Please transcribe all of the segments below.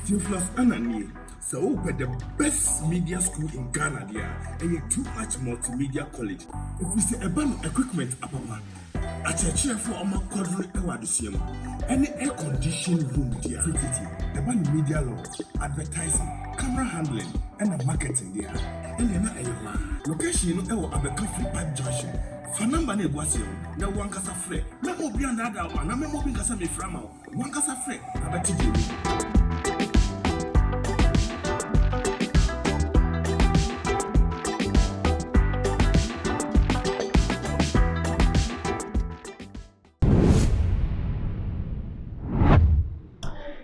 Theophilus Anani, so the best media school in Ghana there, and a too much multimedia college. If we say about equipment, apapa, a chair for a quadruple ewadisium, any air conditioned room there, about media law, advertising, camera handling, and marketing there. And then a location of a coffee park junction. Fanamba ne boise na wankasa frɛ na obi andada ma na me obi kasa me frama wankasa frɛ abati diri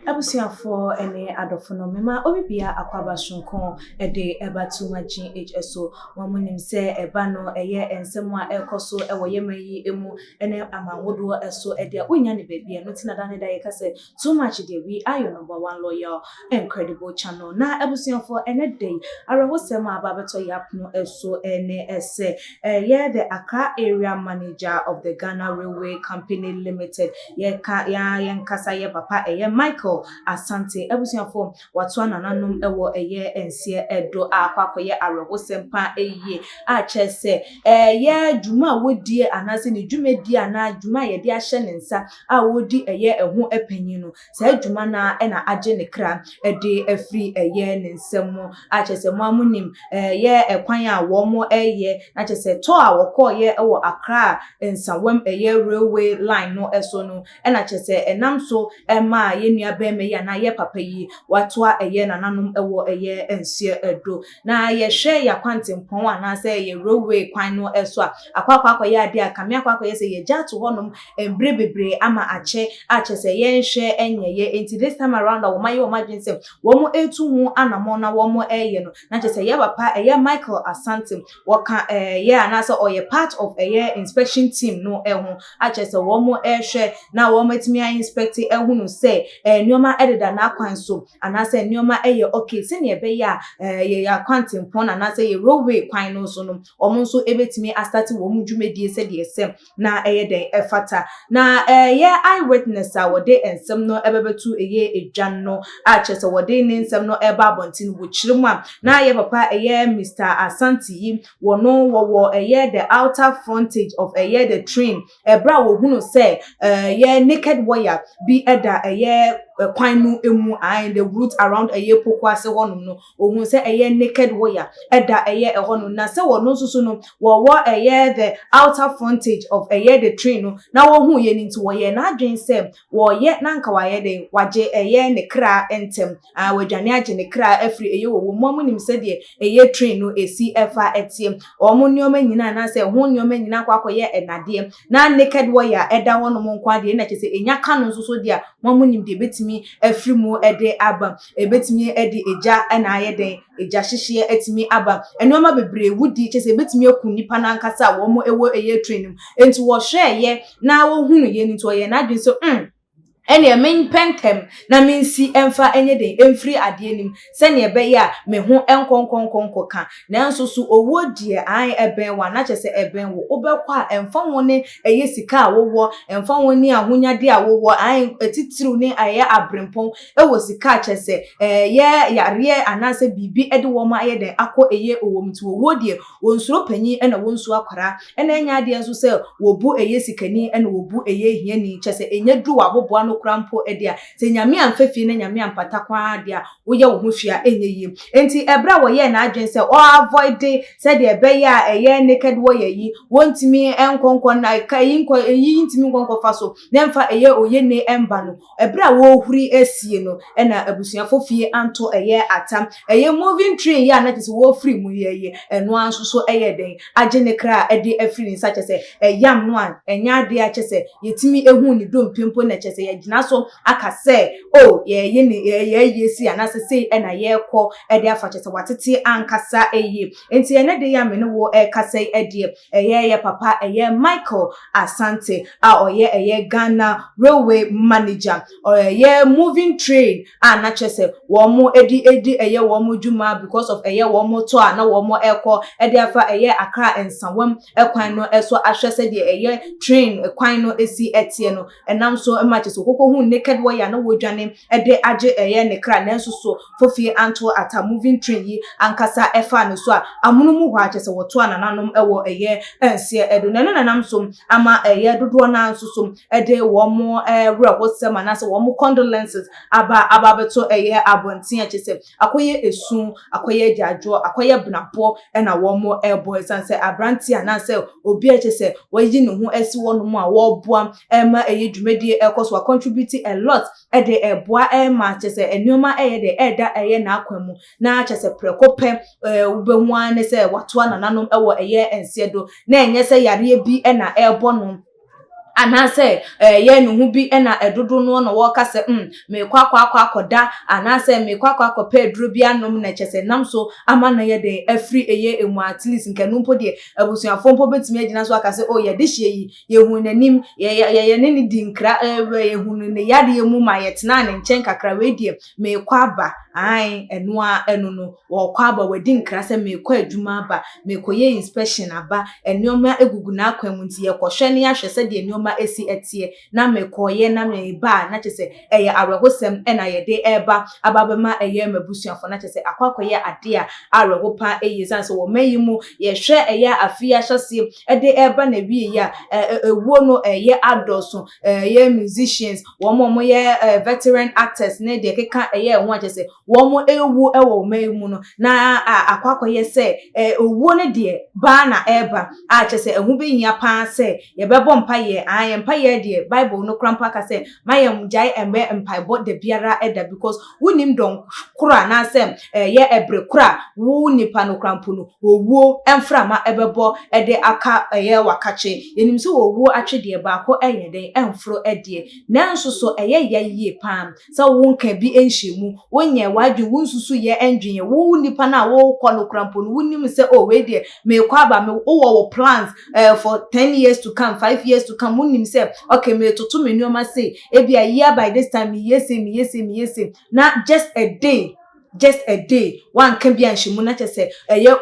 Abusiafo ene adofono mema obibia akwaba shonkon ede ebatu magin HSO wamunim se eba no eye ensem a ekoso ewo yemayi emu ene amanwodo eso ede onya ne bebia no tina dane da yekase too much de we are your number one loyal incredible channel na abusiafo ene day arewosem ababeto yapno eso ene ese ye the Accra area manager of the Ghana Railway Company Limited ye ka ya yenkasa ye papa eye Michael Asante abusiafo watu anananum ewo eye ensie edo akwakoye arewosempa eye a chese ye dwuma wodie anase ne dwumadi ana dwuma ye de ahye ne nsa a wodi eye eho epanyin no sa dwuma na na age ne kra ede afri eye ne nsam a chese mo amunim ye ekwan a wo mo eye na chese to a wokoye ewo Accra nsawam eye railway line no eso no na chese enam so ma ye nua me ya na ye papa yi watoa eye nananum ewo eye ensie edo na ye hwe ya kwantempon ana se ye railway kwan no eso akwakwa ye ade akame akwakwa ye se ye jato honum embre bebre ama ache se ye nhwe enye ye enti this time around wo maye wo madwensem wo mo etu hu anamo na wo mo eye no na che se ye papa eye Michael Asante wo ka ye ana se oye part of eye inspection team no ehu ache se wo mo ehwe na wo metimi inspect ehu no se nioma edida na kwan so anase nioma eye okay se ne ebe ya ye akwantempon anase ye railway kwan no so no omo so ebetimi astati wo mu dwumedie se de esem na eye den efata na ye eyewitness a wode ensem no ebebetu eye edwan no a chese wode ne ensem no eba abontin wo chirima na ye papa eye Mr. Asante yi wono wo eye the outer frontage of eye the train ebra wo hunu se ye naked wire bi eda eye kwan no emu and the route around eye pokwase honum no ohun se eye naked wire eda eye ehonu na se wono susu no wo eye the outer frontage of eye the train no na wo hu ye ninti wo ye na adwen se wo ye na nka wa ye den waje eye ne kra entem wadwane age ne kra afri eye wo mo nim se de eye train no esi efa etiem omo nioma nyina na se ho nioma nyina kwakoye enade na naked wire eda honum nkwa de na kese enya kanu susu de a mo nim de betimi afri mu ede aba ebetimi ede eja na ayeden eja hyehye etimi aba enoma bebre wudi chese ebetimi akunipa na nkasa wo mo ewo eye training enti wo hwe ye na wo hunu ye nti wo ye na adwen so ene men pentem na mensi emfa enye den emfiri ade nim se ne ebe ya me ho enkonkonkonko ka nanso so owo die an eben wa na chese eben wo obekwa emfa woni eye sika awowo emfa woni ahonyade awowo an etitiru ne aye abrempon ewo sika chese ye yare anase bibi ede wo ma aye den akọ eye owomti owo die wonsuro panyi ena wonsu akwara ena enya ade enso se wo bu eye sikani ena wo bu eye hiani chese enye du wabobo krampo edia se nyame amfefi ne nyame ampata kwa dia wo ye wo ho fia enye yi enti ebra wo ye na adwen se o avoid se de ebe ya eye naked wo ye yi wontimi enkonkon na kai nko eyi ntimi nkonko faso nemfa eye oye ne emba no ebra wo huri esie no na abusuafo fie anto eye atam eye moving train ya na tese wo free mu ye eno anso so eye den age ne kra ede afiri nsa chese yam no an enya ade a chese yetimi ehu ni dompempo na chese ye naso akase ye si anase sei na ye kọ ede afachese watete ankasa eye enti ene de ya mene wo kase ede ye papa eye Michael Asante a oye eye Ghana Railway manager ye moving train na chese wo mo edi eye wo mo dwuma because of eye wo mo to na wo mo ekọ ede afa eye Accra ensawam ekwan no eso ahwese de eye train ekwan no esi etie no enam so ma chese koko hu naked warrior na wodwane de age ne kra nanso so fofie anto ata moving train yi ankasa efa no so a amono mu hɔ a kyese woto anananom ewo ense edo nanam so ama dodo na nso so de wo mo rehosem anase wo mo condolences aba beto abonten a kyese akoye esu akoye jajo akoye bnapo na wo mo boy sanse abranti anase obi a kyese wayi ne ho asi wo no mu a wo boa ma dwumadi ekoso contribute a lot de boa ma kyese enoma de eda na akwamu na kyese prekope ubehu ane se wato anananom ewo ense do na enye se yare bi na ebo no anase ye nuhu bi na edodo no no wo ka se me kwakwa akoda anase me kwakwa akopa eduro bi anom na kyese nam so ama na ye de afri emu at least nke no mpo de abusuafo mpo betimi agina so aka se ye de hye yi ye hu nanim ye ne ni di nkra ye hu ne yade emu ma ye tena ne nchen kakra we die me kwaba ai enoa no wo kwaba wadi nkra se me kwa adwuma aba me koye inspection aba enoma egugu na akwamu nti ye kwohwe ne ahwe se de enoma esi etie na me koye na me ba na kyese arehosem na ye de eba ababema mabusuafo na kyese akwakoye ade a arehopa san so wo mayimu ye hwe afia hyese de eba na wie ya ewuo no adoso musicians wo mo ye veteran actors na de keka ho kyese wo mo ewu ewo mayimu no na akwakoye se owuo ne de ba na eba a kyese ehu be hia pa se ye bebo mpa ye mpa ye de Bible no krampa ka se mayam jai embe mpaibo de biara eda because wunim don kura na sem ye ebre kura wu nipa no krampo no owuo emframa ebebo ede aka ye wakache yenim so owuo atwede ba ko den emfro ede nanso so ye pam sa wo nka bi enhyemu wonye wadwe wunsusu ye endwenye wu nipa na wo kwa no krampo no wunim se we de me kwa ba me wo plans for 10 years to come 5 years to come wunim se okay me to me nyoma say ebia year by this time me yesi na just a day one can be anshimu na kyese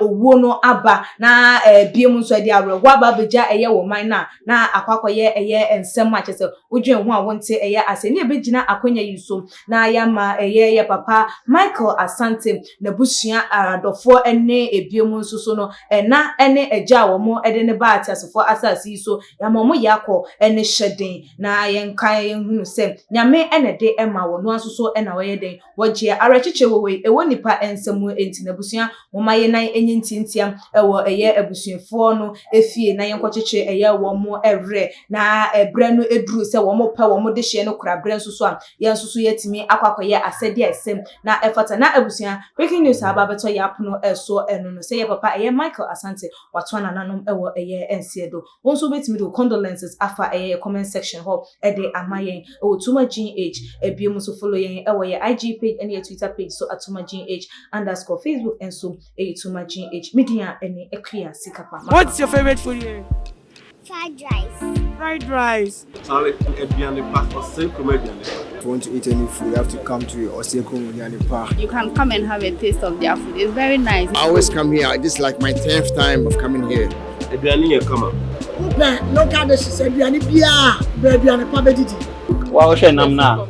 owuo no aba na biem so de awreho aba beja wo man na akwakoye ensem a kyese odwen ho a wonte ase ne begina akonya yiso na ya ma ye papa Michael Asante na busua adofo ene ebiem so no na ene eja wo mo de ne ba atasefo asasi so ya mo yakọ ene hyeden na yenkan yenhunu se nyame ene de ema wo no asoso ena wo ye den wogie arechiche we ewo nipa ensemu enti na busua moma ye nan enye ntintiam ewo abusuafo no efie na yenkwocheche wo mo evre na ebre no eduru se wo mo pa wo mo de hye no kura bre nsusu a yensusu yetimi akwakoye asede esem na efata na abusua breaking news aba beto yapono eso eno no se ye papa Michael Asante wato anananom ewo ensiedo wonso betimi do condolences afa comment section ho de amayen o tuma GH ebiem so follow yen ewo ye IG page and your Twitter page so atuma GH_ Facebook and so tuma GH media any clear sikapa. What's your favorite food here? Fried rice. Charlie, if you want to eat any food, you have to come to Osekum Park. You can come and have a taste of their food. It's very nice. I always come here. This is like my 10th time of coming here. Local dishes, Adriani Bia, Adriani Pabedidi. Wow, Shenamna.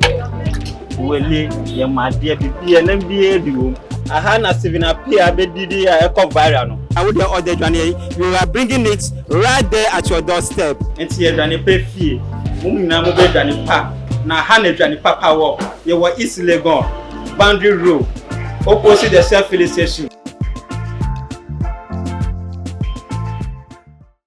Well, my dear, be an MBA. I had a 7 appear, bedidi, a viral. I would order Johnny. You are bringing it right there at your doorstep. And here, Johnny pay fee. Mumina mobile Johnny Park. Now, Hannah Johnny Papa walk. You were easily gone. Boundary road. Opposite the self-filling station.